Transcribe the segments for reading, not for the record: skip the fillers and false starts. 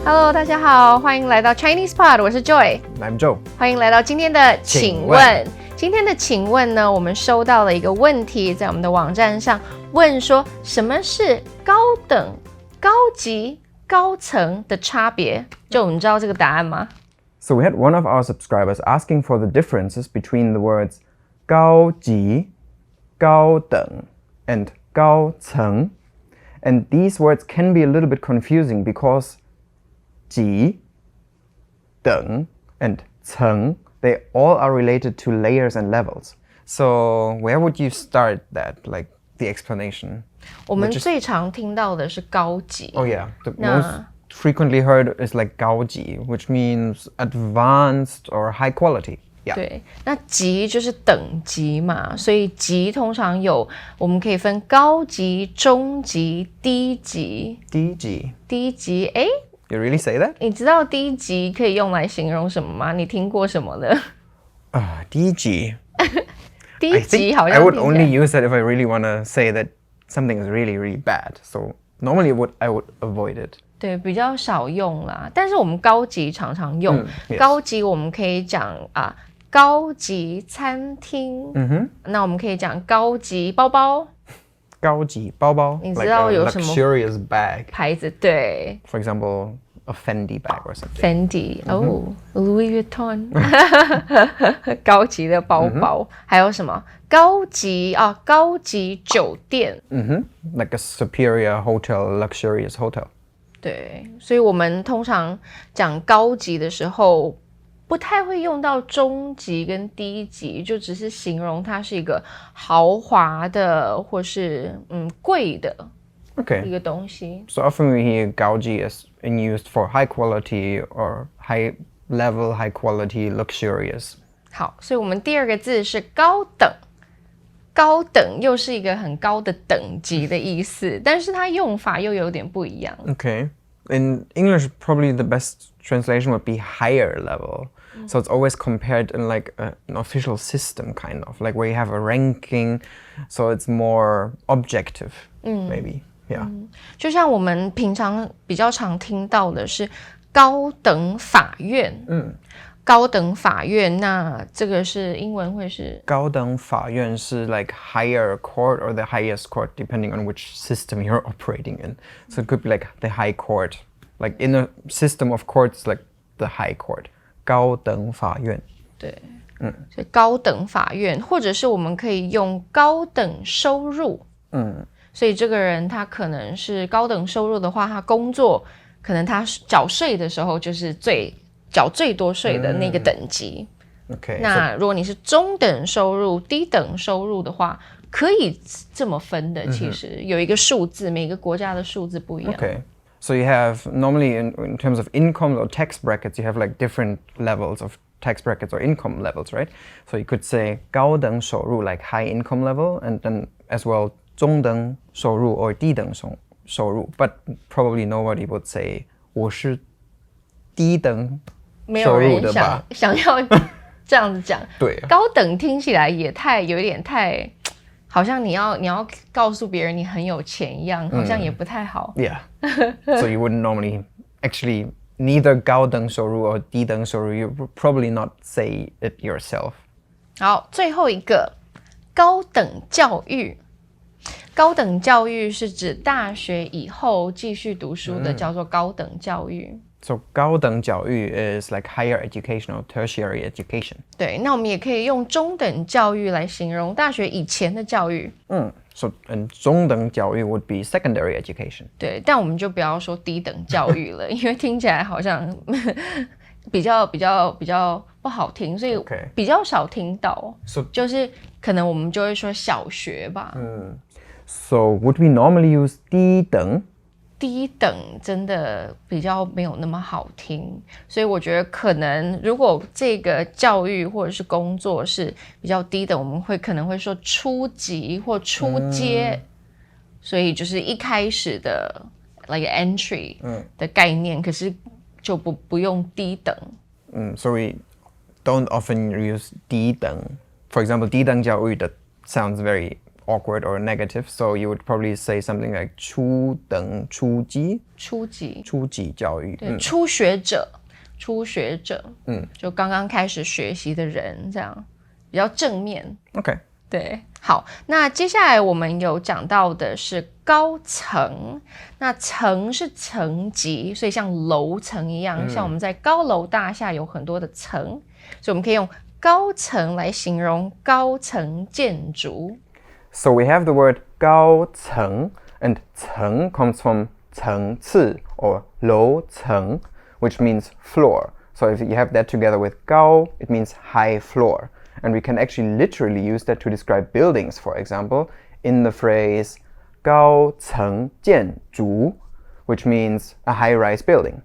Hello， 大家好，欢迎来到 Chinese Pod， 我是 Joy，I'm Joe， 欢迎来到今天的请问。今天的请问呢，我们收到了一个问题，在我们的网站上问说，什么是高等、高级、高层的差别？就你知道这个答案吗？ So we had one of our subscribers asking for the differences between the words 高级、高等 and 高层. And these words can be a little bit confusing because 级、等 and 层 they all are related to layers and levels. So where would you start that, like the explanation? 我们最常听到的是高级。Oh yeah, the most frequently heard is like 高级, which means advanced or high quality. Yeah. 对，那级就是等级嘛，所以级通常有，我们可以分高级、中级、低级。低级。低级，哎。You really say that? 你知道低级可以用来形容什么吗？你听过什么的？低级。低级好像 I would only use that if I really want to say that something is really, really bad. So normally I would avoid it. 对，比较少用啦。但是我们高级常常用。Yes. 高级我们可以讲高级餐厅。那我们可以讲高级包包。高级包包，你知道有什么 luxurious bag 牌子？对 ，For example, a Fendi bag or something. Fendi, Louis Vuitton 高级的包包，还有什么高级酒店Like a superior hotel, luxurious hotel. 对，所以我们通常讲高级的时候，不太会用到中级跟低级，就只是形容它是一个豪华的或是贵的一个东西。So often we hear 高级 is used for high quality or high level, high quality, luxurious. 好，所以我们第二个字是高等。高等又是一个很高的等级的意思，但是它用法又有点不一样。Okay. In English, probably the best translation would be higher level. So it's always compared in like an official system, kind of like where you have a ranking. So it's more objective, maybe. Yeah. 就像我们平常比较常听到的是高等法院。高等法院，那这个是英文会是高等法院是 like higher court or the highest court, depending on which system you're operating in. So it could be like the high court, like in a system of courts, like the high court. 高等法院。对，所以高等法院，或者是我们可以用高等收入。所以这个人他可能是高等收入的话，他工作可能他缴税的时候就是缴最多税的那个等级。Okay. 那如果你是中等收入、低等收入的话，可以这么分的。其实有一个数字，每个国家的数字不一样。Okay. So you have normally in terms of incomes or tax brackets, you have like different levels of tax brackets or income levels, right? So you could say 高等收入 like high income level, and then as well 中等收入 or 低等收入. But probably nobody would say 我是低等收入的吧？没有人想要这样子讲。对，高等听起来也有点太，好像你要告诉别人你很有钱一样，好像也不太好。Yeah. So you wouldn't normally actually neither 高等收入 or 低等收入 you would probably not say it yourself. 好，最后一个高等教育。高等教育是指大学以后继续读书的，叫做高等教育。So 高等教育 is like higher education or tertiary education. 对，那我们也可以用中等教育来形容大学以前的教育。So 中等教育 would be secondary education. 对，但我们就不要说低等教育了，因为听起来好像比较不好听，所以比较少听到。就是可能我们就会说小学吧。So would we normally use 低等？低等真的比较没有那么好听，所以我觉得可能如果这个教育或者是工作是比较低等，我们可能会说初级或初阶，所以就是一开始的 like entry 的概念，可是就不用低等。So we don't often use 低等。For example, 低等教育 that sounds very awkward or negative, so you would probably say something like 初等初级初级初级教育。对，初学者，就刚刚开始学习的人，这样比较正面。OK，对，好，那接下来我们有讲到的是高层，那层是层级，所以像楼层一样，像我们在高楼大厦有很多的层，所以我们可以用高层来形容高层建筑。So we have the word 高层 and 层 comes from 层次 or 楼层 which means floor. So if you have that together with 高 it means high floor. And we can actually literally use that to describe buildings, for example, in the phrase 高层建筑 which means a high-rise building.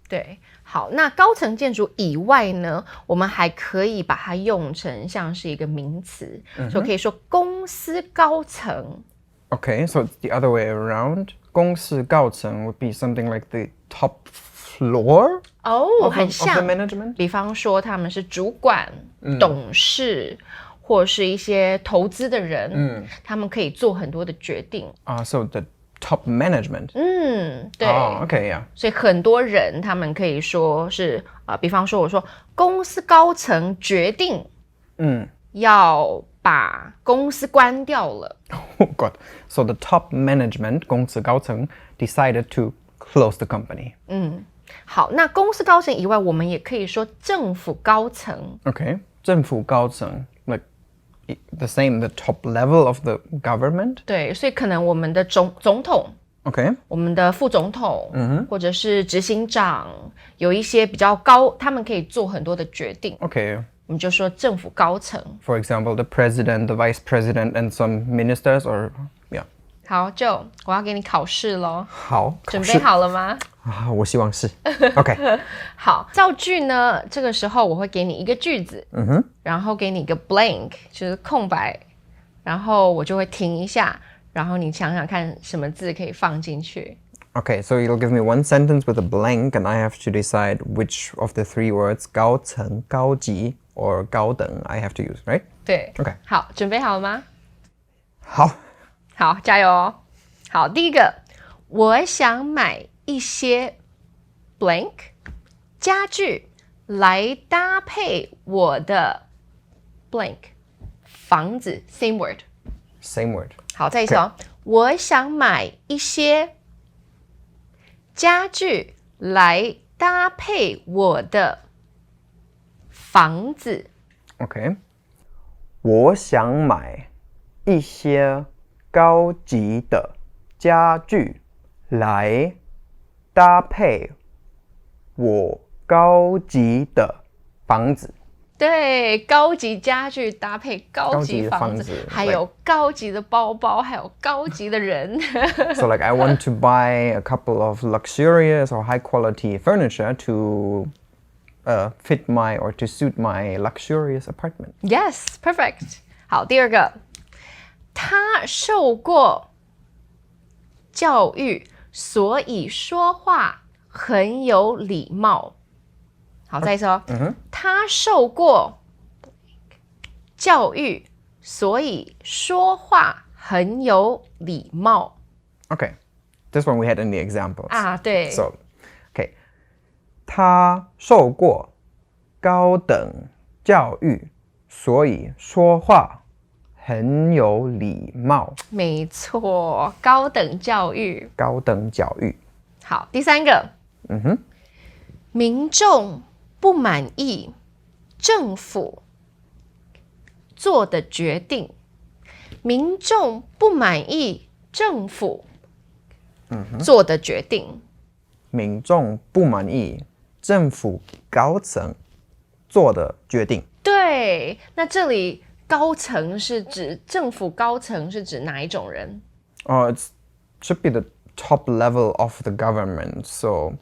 对，好，那高层建筑以外呢，我们还可以把它用成像是一个名词，所以可以说公司高层。Okay, so it's the other way around. 公司高层 would be something like the top floor 很 of 像 the management. 比方说他们是主管、董事，或是一些投资的人，他们可以做很多的决定。So the top management. 对。Okay, yeah. 所以很多人他们可以说是比方说我说公司高层决定，要把公司关掉了。Oh God. So the top management, 公司高层 decided to close the company. 好，那公司高层以外，我们也可以说政府高层。Okay. 政府高层 like the same, the top level of the government. 对，所以可能我们的总统。Okay. 我们的副总统，或者是执行长，有一些比较高，他们可以做很多的决定。Okay. 我们就说政府高层。For example, the president, the vice president, and some ministers or yeah. 好，就我要给你考试咯。好，准备好了吗？我希望是。Okay. 好，造句呢，这个时候我会给你一个句子，然后给你一个 blank， 就是空白，然后我就会停一下。然后你想想看什么字可以放进去。Okay, so you'll give me one sentence with a blank and I have to decide which of the three words 高层、高级 or 高等 I have to use, right? 对。Okay. 好，准备好了吗？好，加油哦。好，第一个，我想买一些 blank 家具来搭配我的 blank 房子 same word。 Same word. 好，再一次哦。我想买一些家具来搭配我的房子。Okay. 我想买一些高级的家具来搭配我高级的房子。对，高级家具搭配高级房子，高级的房子还有高级的包包，还有高级的人。So like I want to buy a couple of luxurious or high quality furniture to fit my or to suit my luxurious apartment. Yes, perfect. 好，第二个，他受过教育，所以说话很有礼貌。好，再一次哦。他受过教育，所以说话很有礼貌。Okay, this one we had in the examples. 对。So, okay. 他受过高等教育，所以说话很有礼貌。没错，高等教育。高等教育。好，第三个。民众不满意政府做的决定。民众不满意政府做的决定。民众不满意政府高层做的决定。对，那这里高层是指政府高层是指哪一种人？It should be the top level of the government. So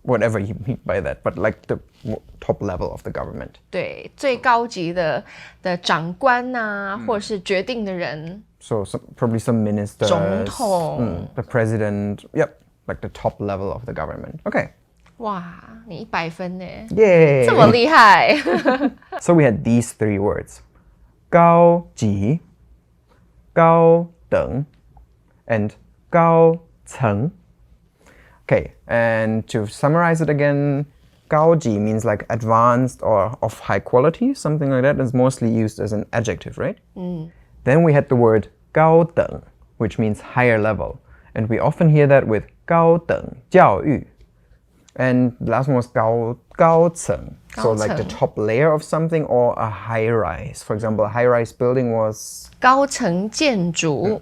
whatever you mean by that, but like the top level of the government. 对，最高级的长官啊，或者是决定的人。So probably some ministers. 总统。The president. Yep, like the top level of the government. Okay. 哇，你100分呢！ Yay! 这么厉害。So we had these three words. 高级、高等 and 高层. Okay, and to summarize it again, 高级 means like advanced or of high quality, something like that. It's mostly used as an adjective, right? Then we had the word 高等, which means higher level. And we often hear that with 高等教育. And the last one was 高层. So like the top layer of something or a high rise. For example, a high rise building was 高层建筑，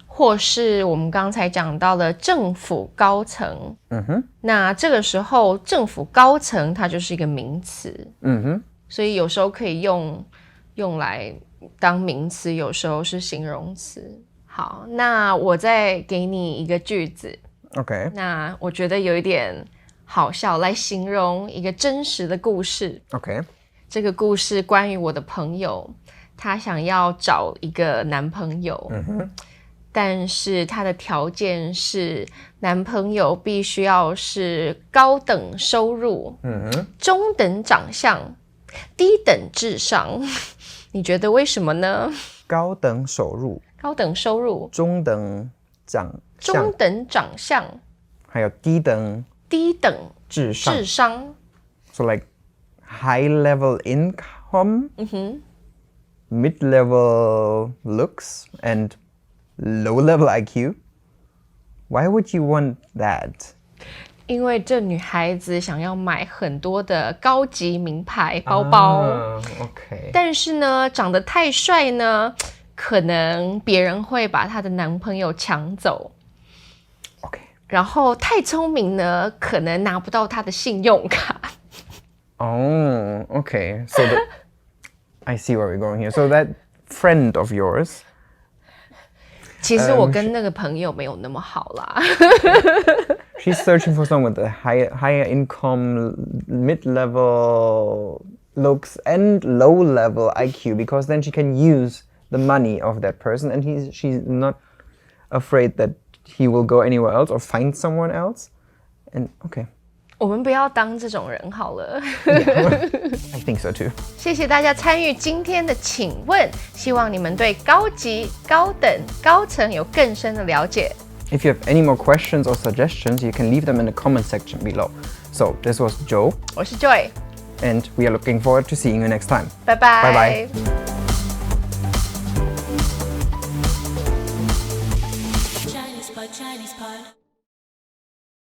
或是我们刚才讲到的政府高层。那这个时候政府高层它就是一个名词。所以有时候可以用来当名词，有时候是形容词。好，那我再给你一个句子。Okay. 那我觉得有一点好笑，来形容一个真实的故事。Okay. 这个故事关于我的朋友，他想要找一个男朋友，但是他的条件是男朋友必须要是高等收入，中等长相，低等智商。你觉得为什么呢？高等收入，中等长相，还有低等智商。So like high level income, mid level looks, and low level IQ. Why would you want that? 因为这女孩子想要买很多的高级名牌包包，okay. 但是呢，长得太帅呢，可能别人会把她的男朋友抢走。Okay. 然后太聪明呢，可能拿不到她的信用卡。Oh, okay. So I see where we're going here. So that friend of yours. 其实我跟那个朋友没有那么好啦。She's searching for someone with a higher income, mid-level looks, and low-level IQ, because then she can use the money of that person, and she's not afraid that he will go anywhere else or find someone else. And okay. 我们不要当这种人好了。I think so too. 谢谢大家参与今天的请问，希望你们对高级、高等、高层有更深的了解。If you have any more questions or suggestions, you can leave them in the comment section below. So this was Joe. 我是 Joy. And we are looking forward to seeing you next time. 拜拜。Bye bye.